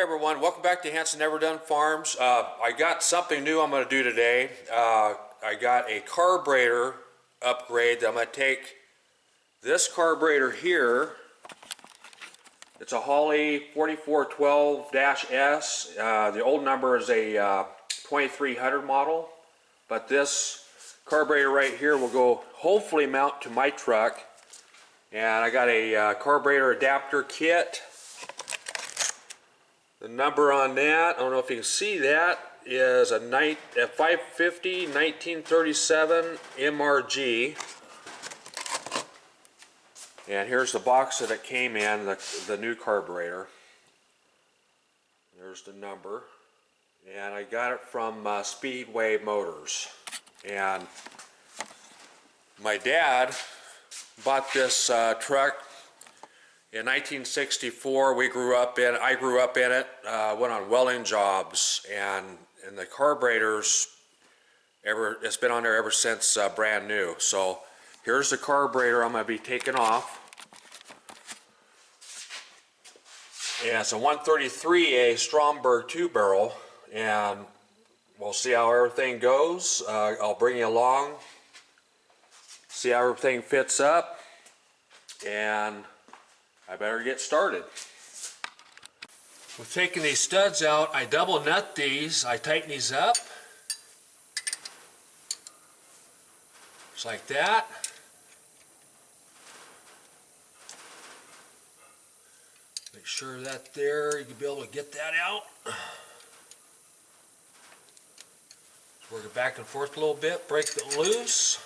everyone, welcome back to Hanson Never Done Farms. I got something new I'm going to do today. I got a carburetor upgrade that I'm going to take this carburetor here. It's a Holley 4412-S. The old number is a 2300 model, but this carburetor right here will go hopefully mount to my truck. And I got a carburetor adapter kit. The number on that, I don't know if you can see that, is a 550 1937 MRG. And here's the box that it came in, the new carburetor. There's the number. And I got it from Speedway Motors. And my dad bought this truck in 1964. I grew up in it, went on welding jobs, and the carburetors, it's been on there ever since brand new. So here's the carburetor I'm going to be taking off. Yeah, it's a 133A Stromberg 2-barrel, and we'll see how everything goes. I'll bring you along, see how everything fits up, and I better get started. With taking these studs out, I double nut these. I tighten these up. Just like that. Make sure that there, you can be able to get that out. Just work it back and forth a little bit, break it loose.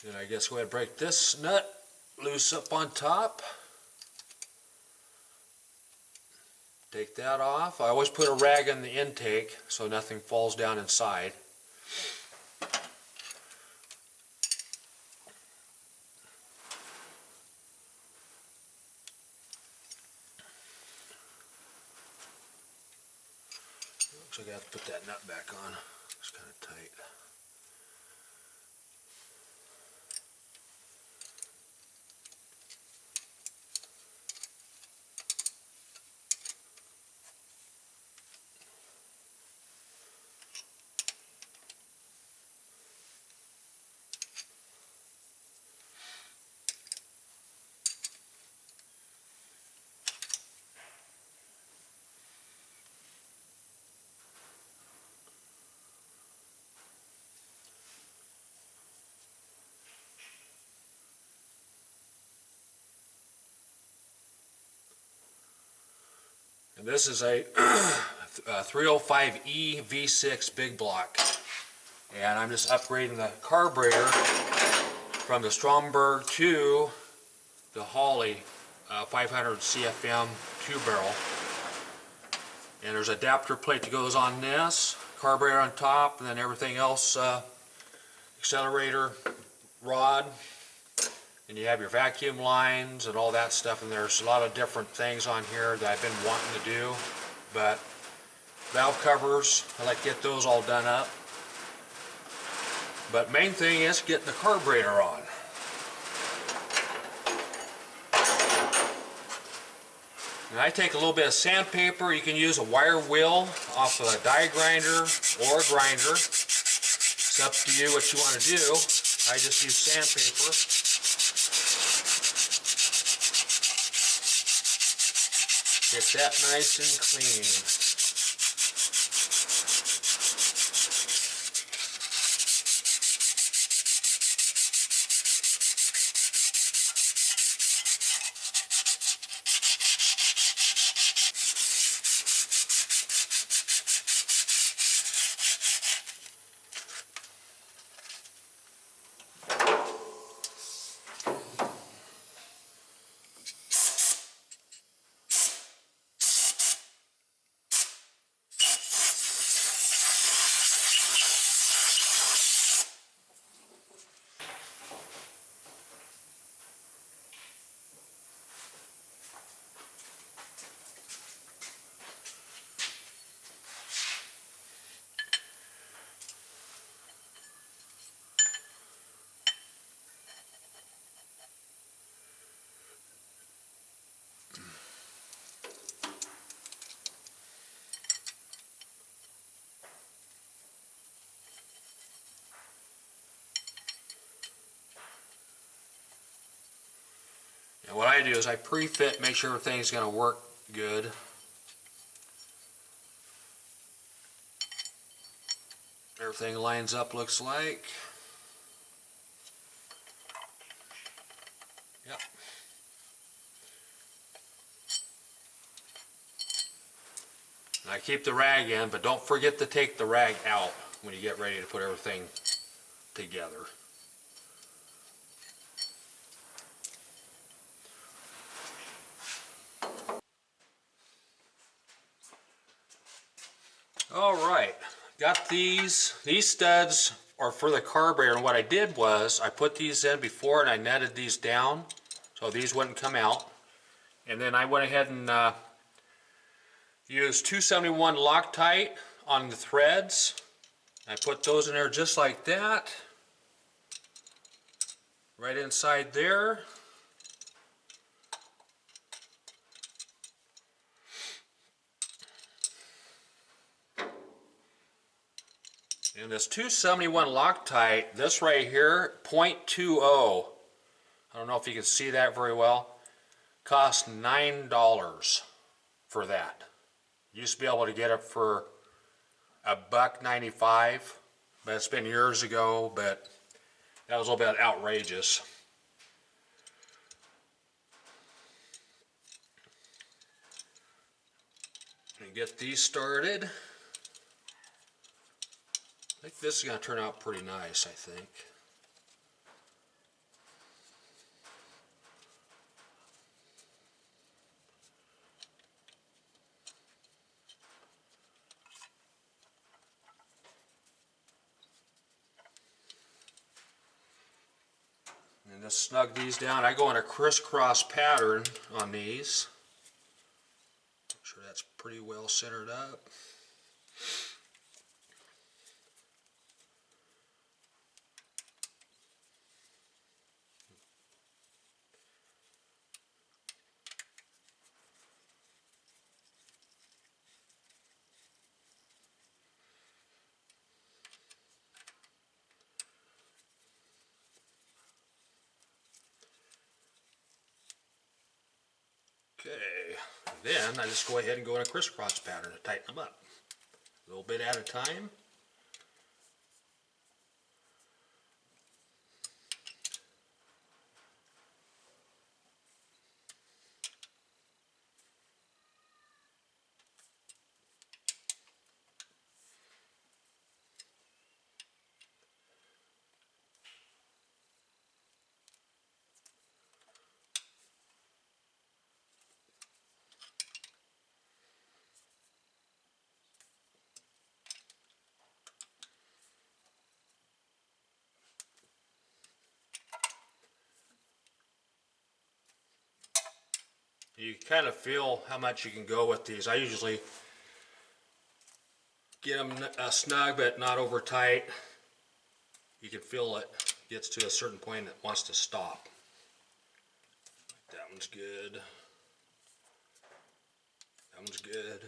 Then I guess go ahead and break this nut loose up on top. Take that off. I always put a rag in the intake so nothing falls down inside. Looks like I have to put that nut back on. It's kind of tight. And this is a 305E V6 big block. And I'm just upgrading the carburetor from the Stromberg to the Holley 500 CFM 2-barrel. And there's an adapter plate that goes on this, carburetor on top, and then everything else, accelerator, rod. And you have your vacuum lines and all that stuff, and there's a lot of different things on here that I've been wanting to do. But valve covers, I like to get those all done up. But main thing is getting the carburetor on. And I take a little bit of sandpaper. You can use a wire wheel off of a die grinder or a grinder. It's up to you what you want to do. I just use sandpaper. Get that nice and clean. And what I do is I pre-fit, make sure everything's going to work good. Everything lines up, looks like. Yep. And I keep the rag in, but don't forget to take the rag out when you get ready to put everything together. Alright, got these. These studs are for the carburetor, and what I did was I put these in before and I netted these down so these wouldn't come out. And then I went ahead and used 271 Loctite on the threads. I put those in there just like that, right inside there. And this 271 Loctite, this right here, 0.20, I don't know if you can see that very well, cost $9 for that. Used to be able to get it for $1.95, but it's been years ago, but that was a little bit outrageous. And get these started. I think this is going to turn out pretty nice, I think. And just snug these down. I go in a crisscross pattern on these. Make sure that's pretty well centered up. Okay, then I just go ahead and go in a crisscross pattern to tighten them up. A little bit at a time. You kind of feel how much you can go with these. I usually get them snug but not over tight. You can feel it gets to a certain point that wants to stop. That one's good. That one's good.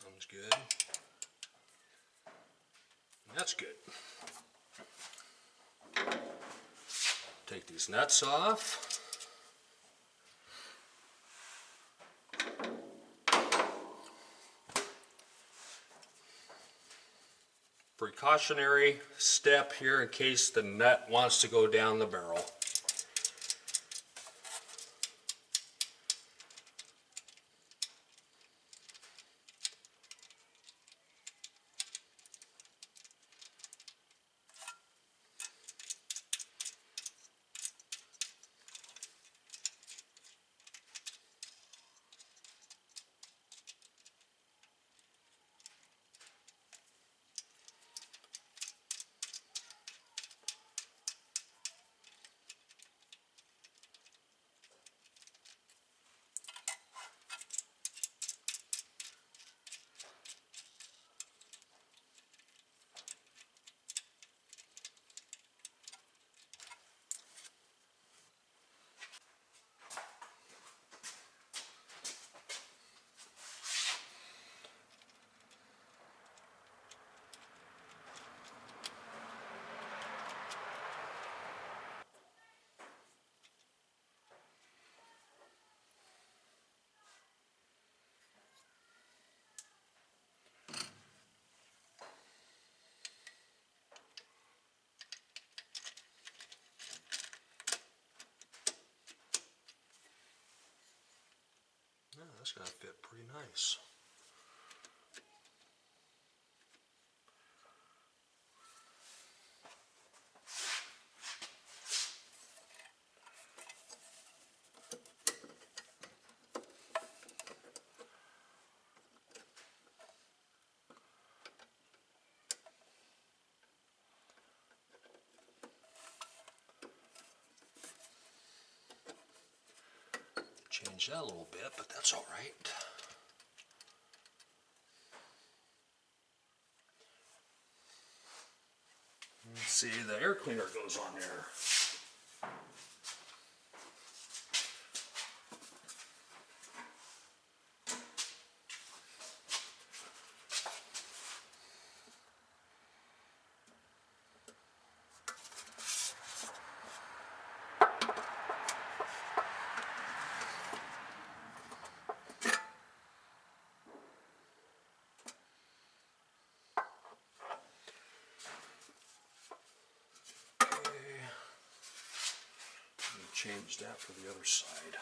That one's good. And that's good. Take these nuts off. Precautionary step here in case the nut wants to go down the barrel. That's got to fit pretty nice. Change that a little bit, but that's all right. Let's see, the air cleaner goes on there. Change that for the other side.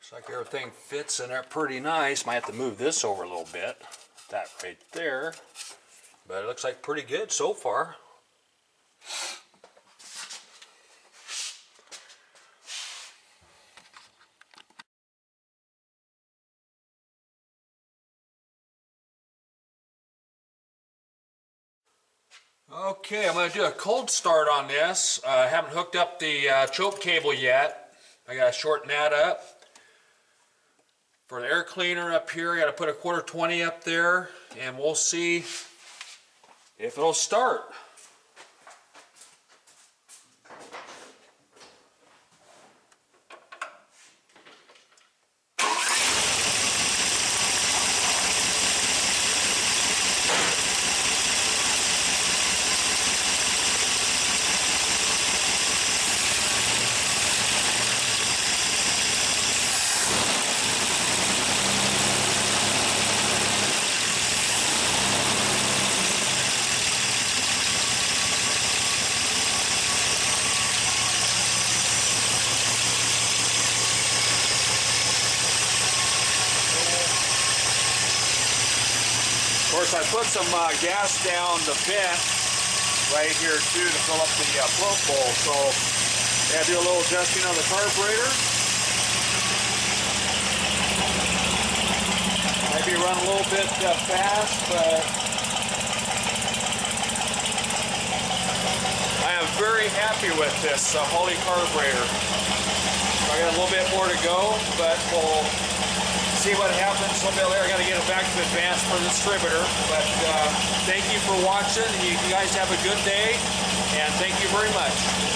Looks like everything fits in there pretty nice. Might have to move this over a little bit. That right there. But it looks like pretty good so far. Okay, I'm going to do a cold start on this. I haven't hooked up the choke cable yet. I got to shorten that up. For the air cleaner up here, I got to put a 1/4 up there, and we'll see if it'll start. Of course, I put some gas down the vent right here too to fill up the float bowl. So I do a little adjusting on the carburetor. Might be running a little bit fast, but I am very happy with this Holley carburetor. I got a little bit more to go, but we'll see what happens. A little bit later, I got to get it back to advance for the distributor. But thank you for watching. You guys have a good day, and thank you very much.